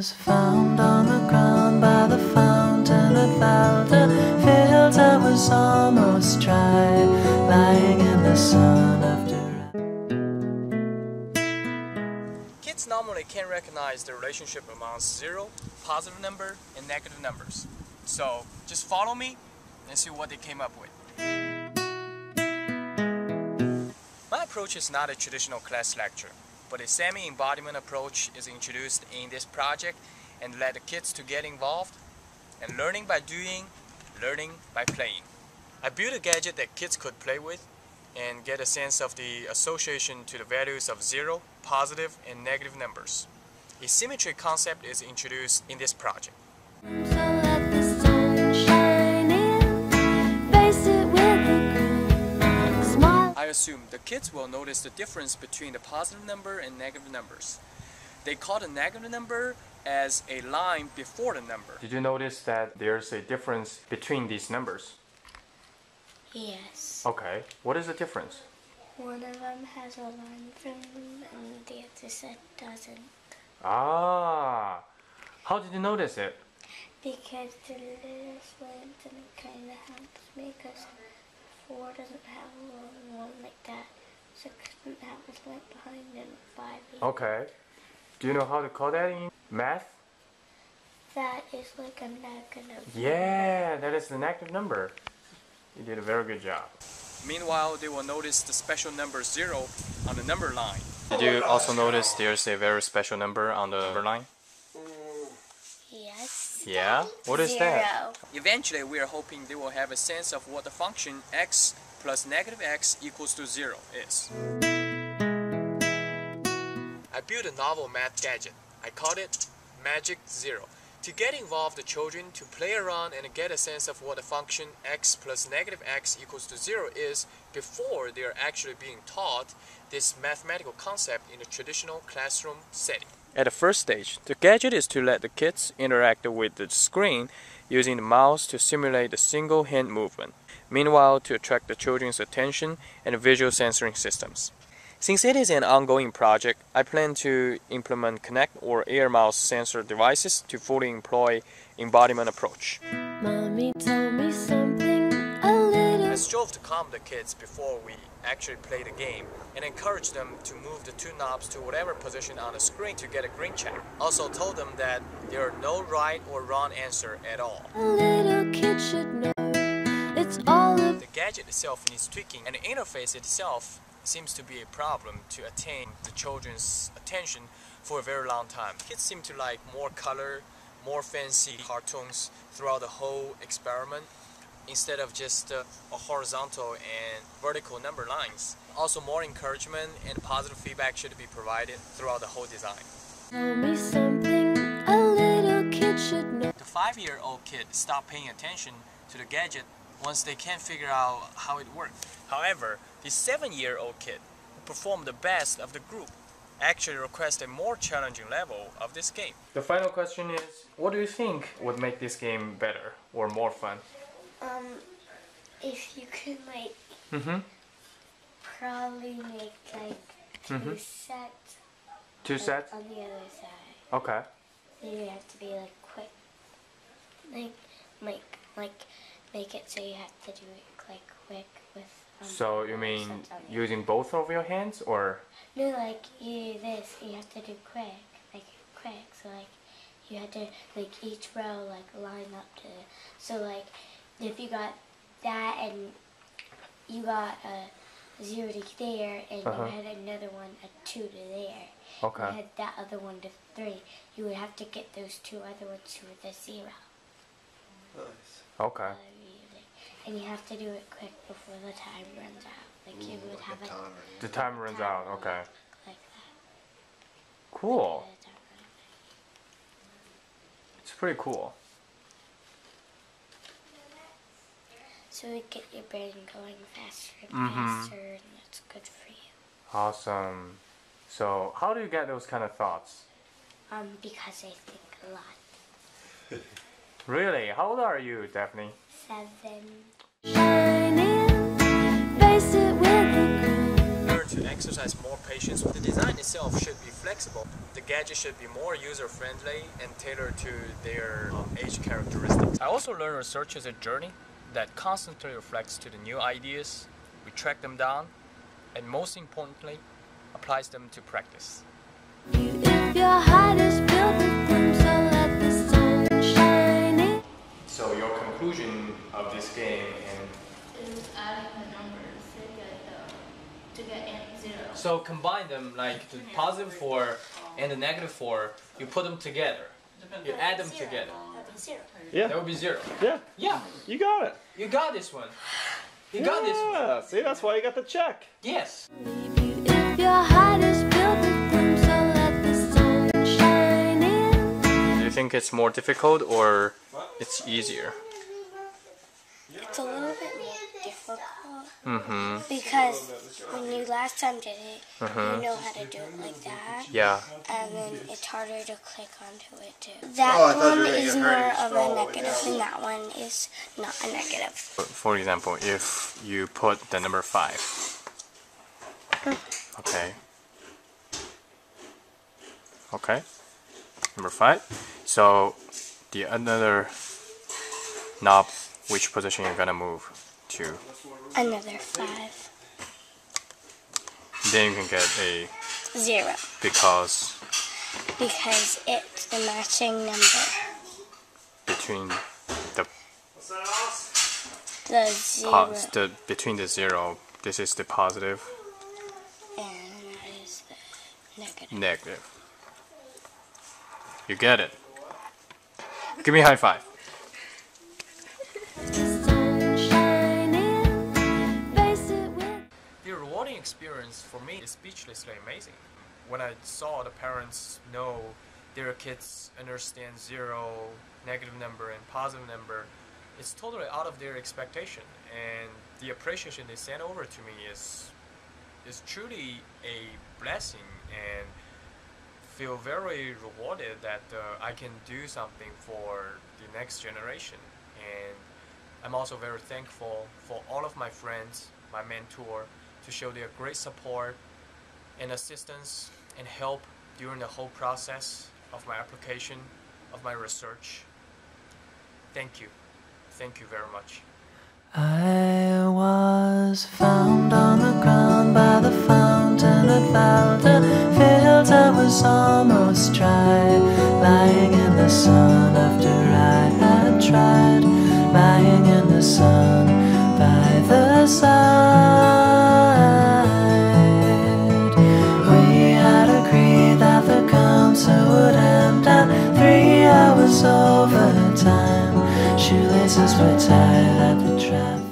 was found on the ground by the fountain at Valda. Fields I was almost dry, lying in the sun after. Kids normally can't recognize the relationship among zero, positive number, and negative numbers. So just follow me and see what they came up with. My approach is not a traditional class lecture, but a semi-embodiment approach is introduced in this project and let the kids to get involved and learning by doing, learning by playing. I built a gadget that kids could play with and get a sense of the association to the values of zero, positive, and negative numbers. A symmetry concept is introduced in this project. I assume the kids will notice the difference between the positive number and negative numbers. They call the negative number as a line before the number. Did you notice that there's a difference between these numbers? Yes. Okay, what is the difference? One of them has a line from them and the other set doesn't. Ah, how did you notice it? Because the little slant and it kind of helps me because 4 doesn't have a long one like that. 6 doesn't have a slant behind and 5 either. Okay. Do you know how to call that in math? That is like a negative. Yeah, that is the negative number. You did a very good job. Meanwhile, they will notice the special number 0 on the number line. Did you also notice there's a very special number on the number line? Yes. Yeah? What is 0. that? Eventually, we are hoping they will have a sense of what the function x plus negative x equals to 0 is. I built a novel math gadget. I called it Magic Zero. To get involved the children to play around and get a sense of what the function x plus negative x equals to 0 is before they are actually being taught this mathematical concept in a traditional classroom setting. At the first stage, the gadget is to let the kids interact with the screen using the mouse to simulate the single hand movement, meanwhile to attract the children's attention and visual sensoring systems. Since it is an ongoing project, I plan to implement Kinect or air mouse sensor devices to fully employ embodiment approach. Mommy told me something a little. I strove to calm the kids before we actually play the game and encourage them to move the 2 knobs to whatever position on the screen to get a green check. Also told them that there are no right or wrong answer at all. A little kid should know it's all of. The gadget itself needs tweaking and the interface itself seems to be a problem to attain the children's attention for a very long time. Kids seem to like more color, more fancy cartoons throughout the whole experiment instead of just a horizontal and vertical number lines. Also, more encouragement and positive feedback should be provided throughout the whole design. Tell me something a little kid should know. The 5-year-old kid stopped paying attention to the gadget once they can't figure out how it worked. However, the 7-year-old kid, who performed the best of the group, actually requested a more challenging level of this game. The final question is, what do you think would make this game better or more fun? If you could probably make like 2 sets. 2 sets? On the other side. Okay. Then you have to be like quick. Make it so you have to do it like quick with. So you mean using both of your hands or? No, like you have to do quick, so like you have to like each row like line up to, so like if you got that and you got a 0 to there and you had another one, a 2 to there, okay. You had that other one to 3, you would have to get those 2 other ones to the 0. Nice. Okay. And you have to do it quick before the time runs out. Like you would have a timer. The time runs out, okay. Like that. Cool. It's pretty cool. So we get your brain going faster and faster, and that's good for you. Awesome. So how do you get those kind of thoughts? Because I think a lot. Really? How old are you, Daphne? 7. Shining, face it with a grin. Learn to to exercise more patience. The design itself should be flexible. The gadget should be more user-friendly and tailored to their age characteristics. I also learned research is a journey that constantly reflects to the new ideas, we track them down, and most importantly, applies them to practice. If your heart is filled with them, so let the sun shine in. So your conclusion of this game and Is adding the numbers to get zero. so combine them, like the positive 4 and the negative 4, you put them together. You add them together. Yeah. That would be 0. Yeah. Yeah, You got it. you got this one. You got this one. Yeah. See, that's why you got the check. Yes. If your heart is filled with them, so let the sun shine in. Do you think it's more difficult or it's easier? It's a little bit more difficult Mm-hmm. because when you last time did it, you know how to do it like that, Yeah. and then it's harder to click onto it too. Oh, I That thought you one were gonna is get more hurt of and fall a all the way negative, down. and that one is not a negative. For example, if you put the number 5. Okay. Okay. Number 5. So the another knob, which position you're gonna move to? Another 5. Then you can get a 0. because It's the matching number. between the The 0 between the 0, this is the positive, and that is the negative. negative. You get it. Give me a high five. The rewarding experience for me is speechlessly amazing. When I saw the parents know their kids understand 0, negative number, and positive number, it's totally out of their expectation. And the appreciation they sent over to me is truly a blessing, and feel very rewarded that I can do something for the next generation. And I'm also very thankful for all of my friends, my mentor, to show their great support and assistance and help during the whole process of my application, of my research. Thank you. Thank you very much. I was found on the ground by the fountain at Valderfield. I was almost dry, lying in the sun after I had tried, lying in the sun by the side. We had agreed that the concert would end at 3 hours overtime. Shoelaces were tied at the traffic.